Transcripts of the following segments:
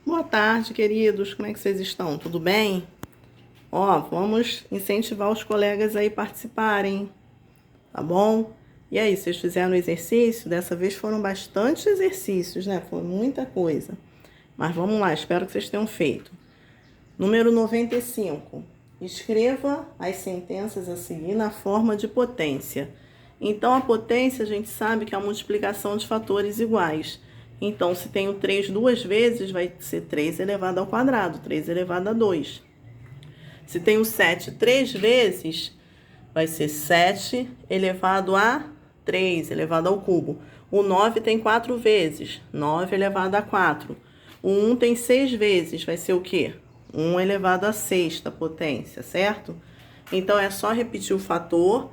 Boa tarde, queridos. Como é que vocês estão? Tudo bem? Ó, vamos incentivar os colegas aí participarem, tá bom? E aí, vocês fizeram o exercício? Dessa vez foram bastante exercícios, né? Foi muita coisa. Mas vamos lá, espero que vocês tenham feito. Número 95. Escreva as sentenças a seguir na forma de potência. Então, a potência a gente sabe que é a multiplicação de fatores iguais. Então, se tenho 3 duas vezes, vai ser 3 elevado ao quadrado, 3 elevado a 2. Se tenho 7 três vezes, vai ser 7 elevado a 3, elevado ao cubo. O 9 tem 4 vezes, 9 elevado a 4. O 1 tem 6 vezes, vai ser o quê? 1 elevado a sexta potência, certo? Então, é só repetir o fator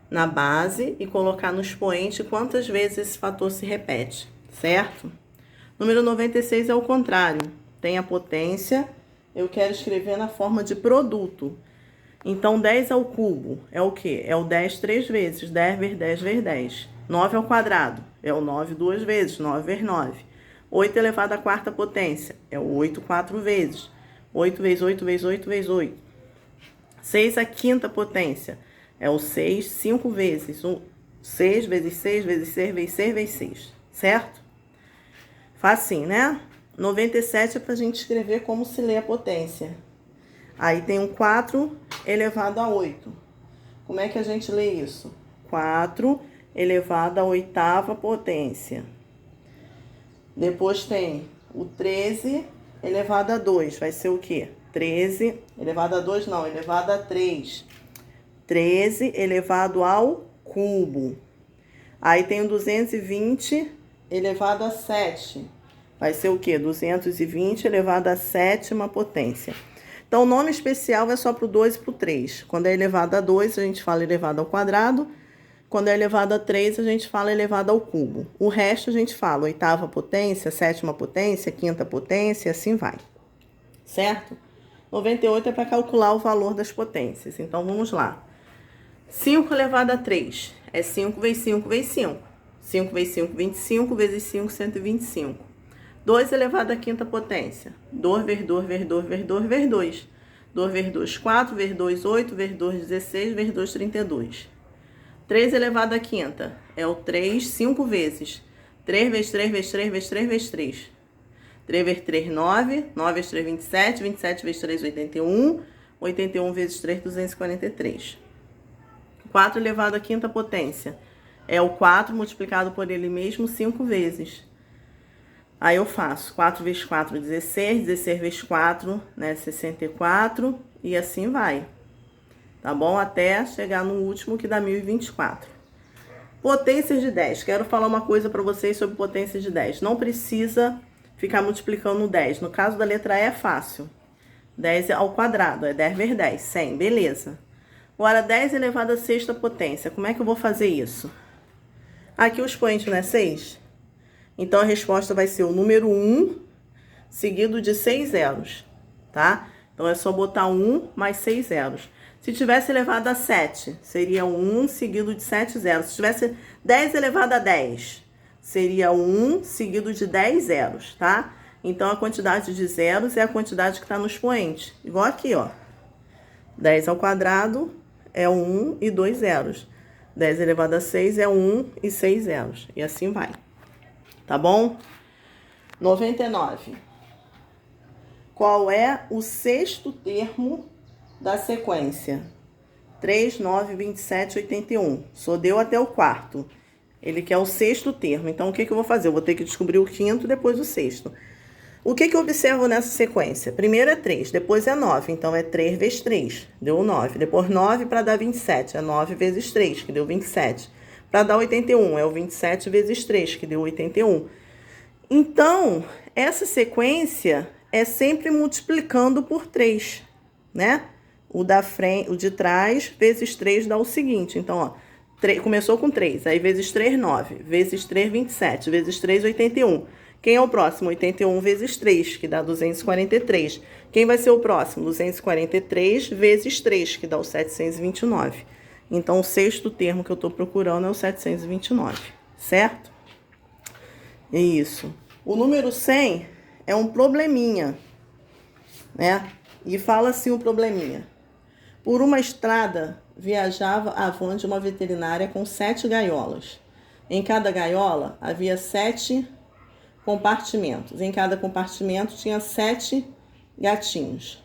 na base e colocar no expoente quantas vezes esse fator se repete, certo? Número 96 é o contrário. Tem a potência, eu quero escrever na forma de produto. Então, 10 ao cubo é o quê? É o 10 três vezes, 10 vezes 10 vezes 10. 9 ao quadrado é o 9 duas vezes, 9 vezes 9. 8 elevado à quarta potência é o 8 quatro vezes. 8 vezes 8 vezes 8 vezes 8. 6 à quinta potência é o 6 cinco vezes. 6 vezes 6 vezes 6 vezes 6 vezes 6, certo? Facinho, né? 97 é para a gente escrever como se lê a potência. Aí tem um 4 elevado a 8. Como é que a gente lê isso? 4 elevado à oitava potência. Depois tem o 13 elevado a 2. Vai ser o quê? 13 elevado a 2 não, elevado a 3. 13 elevado ao cubo. Aí tem o 220 elevado a 7. Vai ser o quê? 220 elevado à sétima potência. Então, o nome especial é só para o 2 e para o 3. Quando é elevado a 2, a gente fala elevado ao quadrado. Quando é elevado a 3, a gente fala elevado ao cubo. O resto a gente fala oitava potência, sétima potência, quinta potência, assim vai. Certo? 98 é para calcular o valor das potências. Então, vamos lá. 5 elevado a 3 é 5 vezes 5 vezes 5. 5 vezes 5, 25, vezes 5, 125. 2 elevado à quinta potência. 2 vezes 2 vezes 2 vezes 2 vezes 2. 2 vezes 2, 4, vezes 2, 8, vezes 2, 16, vezes 2, 32. 3 elevado à quinta é o 3, 5 vezes. 3 vezes 3 vezes 3 vezes 3 vezes 3. 3 vezes 3, 9. 9 vezes 3, 27. 27 vezes 3, 81. 81 vezes 3, 243. 4 elevado à quinta potência é o 4 multiplicado por ele mesmo 5 vezes. Aí eu faço 4 vezes 4, 16, 16 vezes 4, né, 64, e assim vai. Tá bom? Até chegar no último, que dá 1024. Potências de 10. Quero falar uma coisa para vocês sobre potência de 10. Não precisa ficar multiplicando 10. No caso da letra E é fácil. 10 ao quadrado, é 10 vezes 10, 100, beleza. Agora, 10 elevado à sexta potência. Como é que eu vou fazer isso? Aqui o expoente não é 6? Então, a resposta vai ser o número 1 seguido de 6 zeros, tá? Então, é só botar 1 mais 6 zeros. Se tivesse elevado a 7, seria 1 seguido de 7 zeros. Se tivesse 10 elevado a 10, seria 1 seguido de 10 zeros, tá? Então, a quantidade de zeros é a quantidade que está no expoente. Igual aqui, ó. 10 ao quadrado é 1 e 2 zeros. 10 elevado a 6 é 1 e 6 zeros. E assim vai. Tá bom? 99. Qual é o sexto termo da sequência? 3, 9, 27, 81. Só deu até o quarto. Ele quer o sexto termo. Então, o que eu vou fazer? Eu vou ter que descobrir o quinto, depois o sexto. O que eu observo nessa sequência? Primeiro é 3, depois é 9. Então, é 3 vezes 3, deu 9. Depois 9 para dar 27, é 9 vezes 3, que deu 27. Para dar 81, é o 27 vezes 3, que deu 81. Então, essa sequência é sempre multiplicando por 3, né? O de trás vezes 3 dá o seguinte. Então, ó, começou com 3, aí vezes 3, 9. Vezes 3, 27. Vezes 3, 81. Quem é o próximo? 81 vezes 3, que dá 243. Quem vai ser o próximo? 243 vezes 3, que dá o 729. Então, o sexto termo que eu estou procurando é o 729, certo? Isso. O número 100 é um probleminha, né? E fala assim o probleminha. Por uma estrada viajava a van de uma veterinária com 7 gaiolas. Em cada gaiola havia 7 compartimentos. Em cada compartimento tinha 7 gatinhos.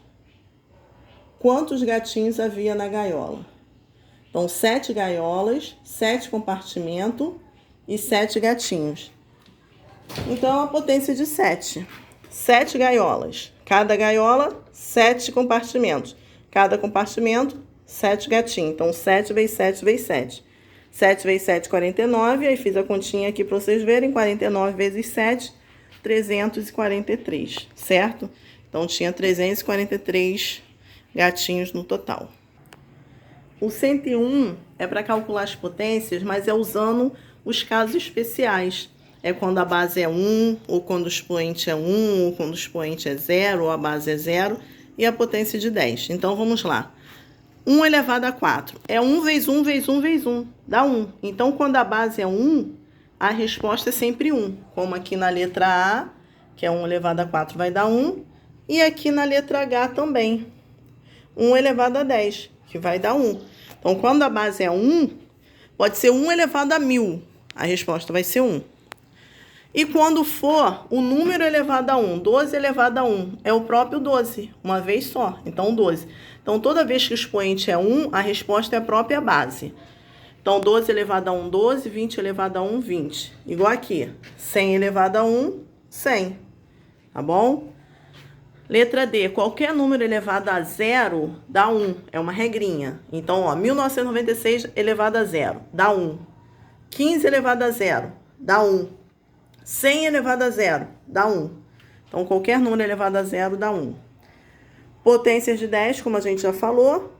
Quantos gatinhos havia na gaiola? Então, 7 gaiolas, 7 compartimentos e 7 gatinhos. Então, a potência de 7. 7 gaiolas. Cada gaiola, 7 compartimentos. Cada compartimento, 7 gatinhos. Então, 7 vezes 7 vezes 7. 7 vezes 7, 49. Aí, fiz a continha aqui para vocês verem. 49 vezes 7, 343, certo? Então, tinha 343 gatinhos no total. O 101 é para calcular as potências, mas é usando os casos especiais. É quando a base é 1, ou quando o expoente é 1, ou quando o expoente é 0, ou a base é 0, e a potência de 10. Então, vamos lá. 1 elevado a 4 é 1 vezes 1 vezes 1 vezes 1, dá 1. Então, quando a base é 1, a resposta é sempre 1. Como aqui na letra A, que é 1 elevado a 4 vai dar 1, e aqui na letra H também. 1 elevado a 10, que vai dar 1. Então, quando a base é 1, pode ser 1 elevado a 1000. A resposta vai ser 1. E quando for o número elevado a 1, 12 elevado a 1, é o próprio 12, uma vez só. Então, 12. Então, toda vez que o expoente é 1, a resposta é a própria base. Então, 12 elevado a 1, 12. 20 elevado a 1, 20. Igual aqui. 100 elevado a 1, 100. Tá bom? Letra D, qualquer número elevado a 0 dá 1, é uma regrinha. Então, ó, 1996 elevado a 0, dá 1. 15 elevado a 0, dá 1. 100 elevado a 0, dá 1. Então, qualquer número elevado a 0 dá 1. Potências de 10, como a gente já falou,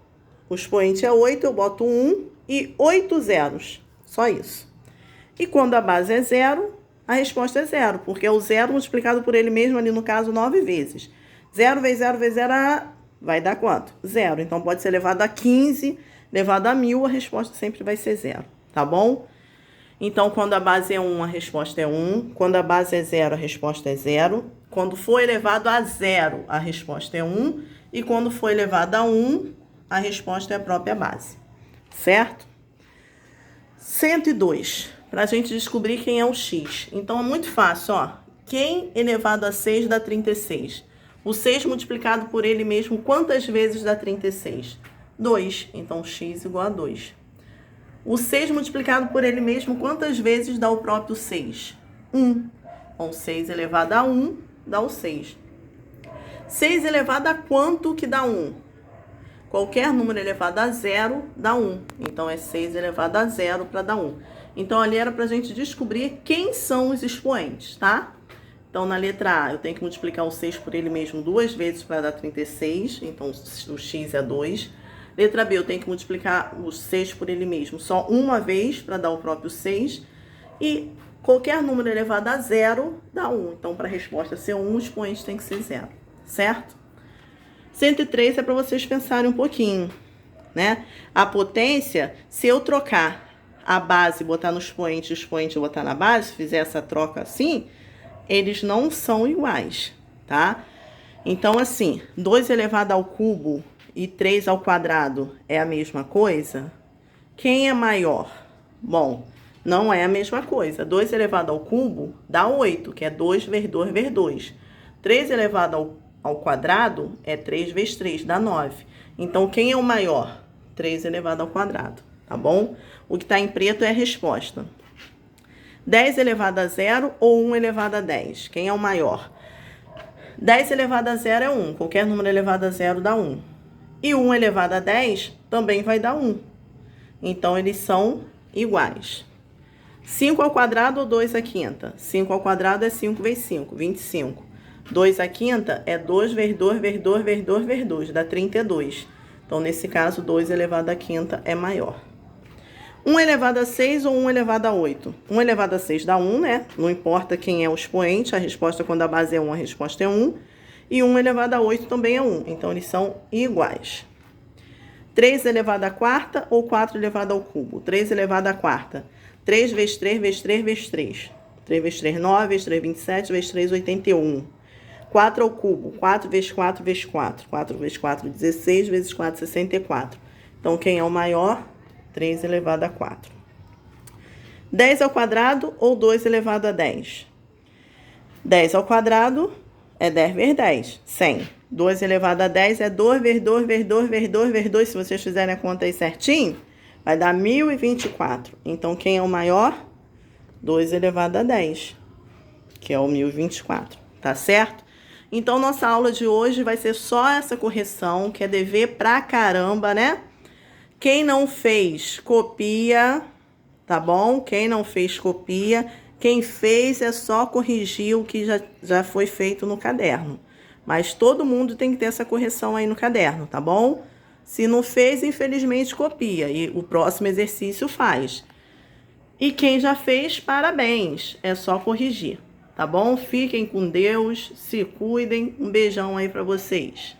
o expoente é 8, eu boto 1 e 8 zeros, só isso. E quando a base é 0, a resposta é 0, porque é o 0 multiplicado por ele mesmo, ali no caso, 9 vezes. 0 vezes 0 vezes 0 vai dar quanto? 0. Então, pode ser elevado a 15, elevado a 1000, a resposta sempre vai ser 0, tá bom? Então, quando a base é 1, a resposta é 1. Quando a base é 0, a resposta é 0. Quando for elevado a 0, a resposta é 1. E quando for elevado a 1, a resposta é a própria base, certo? 102, para a gente descobrir quem é o x. Então, é muito fácil, ó. Quem elevado a 6 dá 36? O 6 multiplicado por ele mesmo, quantas vezes dá 36? 2. Então, x igual a 2. O 6 multiplicado por ele mesmo, quantas vezes dá o próprio 6? 1. Então, 6 elevado a 1 dá o 6. 6 elevado a quanto que dá 1? Qualquer número elevado a 0 dá 1. Então, é 6 elevado a 0 para dar 1. Então, ali era para a gente descobrir quem são os expoentes, tá? Então, na letra A, eu tenho que multiplicar o 6 por ele mesmo 2 vezes para dar 36. Então, o x é 2. Letra B, eu tenho que multiplicar o 6 por ele mesmo só uma vez para dar o próprio 6. E qualquer número elevado a 0 dá 1. Então, para a resposta ser 1, o expoente tem que ser 0. Certo? 103 é para vocês pensarem um pouquinho, né? A potência, se eu trocar a base, botar no expoente e o expoente botar na base, se fizer essa troca assim, eles não são iguais, tá? Então, assim, 2 elevado ao cubo e 3 ao quadrado é a mesma coisa? Quem é maior? Bom, não é a mesma coisa. 2 elevado ao cubo dá 8, que é 2 vezes 2 vezes 2. 3 elevado ao quadrado é 3 vezes 3, dá 9. Então, quem é o maior? 3 elevado ao quadrado, tá bom? O que está em preto é a resposta. 10 elevado a 0 ou 1 elevado a 10? Quem é o maior? 10 elevado a 0 é 1. Qualquer número elevado a 0 dá 1. E 1 elevado a 10 também vai dar 1. Então, eles são iguais. 5 ao quadrado ou 2 à quinta? 5 ao quadrado é 5 vezes 5, 25. 2 à quinta é 2 vezes 2 vezes 2 vezes 2 vezes 2, dá 32. Então, nesse caso, 2 elevado à quinta é maior. 1 elevado a 6 ou 1 elevado a 8? 1 elevado a 6 dá 1, né? Não importa quem é o expoente, a resposta quando a base é 1, a resposta é 1. E 1 elevado a 8 também é 1, então eles são iguais. 3 elevado a quarta ou 4 elevado ao cubo? 3 elevado a quarta. 3 vezes 3 vezes 3 vezes 3. 3 vezes 3, 9, vezes 3, 27, vezes 3, 81. 4 ao cubo, 4 vezes 4 vezes 4. 4 vezes 4, 16, vezes 4, 64. Então, quem é o maior? 3 elevado a 4. 10 ao quadrado ou 2 elevado a 10? 10 ao quadrado é 10 vezes 10, 100. 2 elevado a 10 é 2 vezes 2 vezes 2 vezes 2 vezes 2. Se vocês fizerem a conta aí certinho, vai dar 1024. Então, quem é o maior? 2 elevado a 10, que é o 1024. Tá certo? Então, nossa aula de hoje vai ser só essa correção, que é dever pra caramba, né? Quem não fez, copia, tá bom? Quem não fez, copia. Quem fez é só corrigir o que já foi feito no caderno. Mas todo mundo tem que ter essa correção aí no caderno, tá bom? Se não fez, infelizmente, copia. E o próximo exercício faz. E quem já fez, parabéns. É só corrigir, tá bom? Fiquem com Deus, se cuidem. Um beijão aí pra vocês.